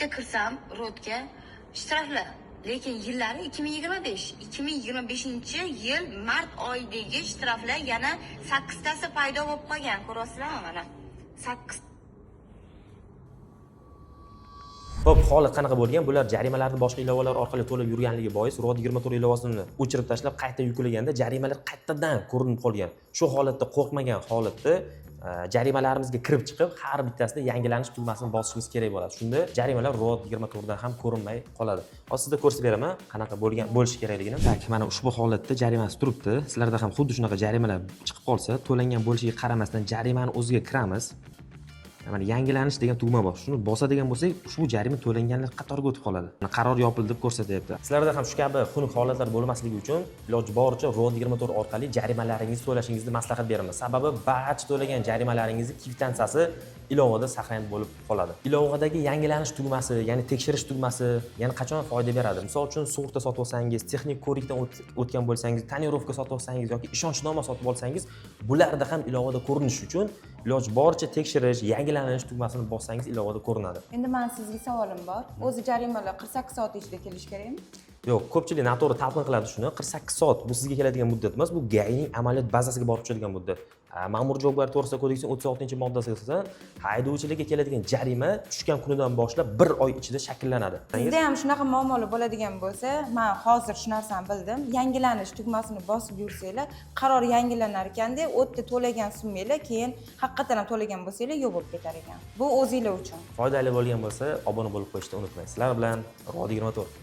bitta kirsam rodga shtraflar. Lekin yillari 2025. 2025-yil mart oyidagi shtraflar yana 8 tasi paydo bo'lib qolgan. Ko'rasizlarmi mana? 8. Xo'p, holat qanaqa bo'lgan? Bular jarimalarni boshqa ilovalar orqali to'lab yurganligi bois ROD 24 ilovasini o'chirib tashlab, qayta yuklaganda jarimalar qaytadan ko'rinib qolgan. Shu holatda qo'rqmagan holatda jarimalarimizga kirib chiqib, har bittasida yangilanish tugmasini bosishingiz kerak bo'ladi. Shunda jarimalar ROD 24 dan ham ko'rinmay qoladi. Hozir sizga ko'rsatib beraman, qanaqa bo'lishi kerakligini. Tak, mana ushbu holatda jarimasi turibdi. Sizlarda ham xuddi shunaqa jarimalar chiqib qolsa, to'langan bo'lishiga qaramasdan jarimani o'ziga kiramiz. Mana yangilanish degan tugma bor. Shuni bosadigan bo'lsak, ushbu jarima to'langanlar qatoriga o'tib qoladi. Qaror yopildi deb ko'rsatyapti. Sizlarda ham shu kabi xunuk holatlar bo'lmasligi uchun iloji boricha ROD 24 orqali jarimalaringizni to'lashingizni maslahat beraman. Sababi barcha to'lagan jarimalaringizni kvitantsiyasi ilovada saqlanib bo'lib qoladi. Ilovadagi yangilanish tugmasi, ya'ni tekshirish tugmasi yana qachon foyda beradi? Misol uchun sug'urta sotib olsangiz, texnik ko'rikdan o'tgan bo'lsangiz, tonirovka sotib olsangiz yoki ishonchnoma sotib olsangiz, bularda ham ilovada ko'rinish uchun iloji boricha tekshirish, yangilanish tugmasini bossangiz ilovada ko'rinadi. Endi men sizga savolim bor. O'zi jarimalar 48 soat ichida kelish kerakmi? Yo'q, ko'pchilik noto'g'ri talqin qiladi shuni. 48 soat bu sizga keladigan muddat emas, bu GAIning amaliyot bazasiga borib tushadigan muddat. Ma'muriy javobgarlik to'g'risida kodeksining 36-moddasiga asosan haydovchilarga keladigan jarima tushgan kunidan boshlab 1 oy ichida shakllanadi. Sizda ham shunaqa muammolar bo'ladigan bo'lsa, men hozir shu narsani bildim. Yangilanish tugmasini bosib yursanglar, qaror yangilanar ekanda, o'tda to'lagan summanglar keyin haqiqatan ham to'lagan bo'lsanglar yo'q bo'lib ketar ekan. Bu o'zingizlar uchun. Foydali bo'lgan bo'lsa, obuna bo'lib qo'yishni unutmang. Sizlar bilan ROD 24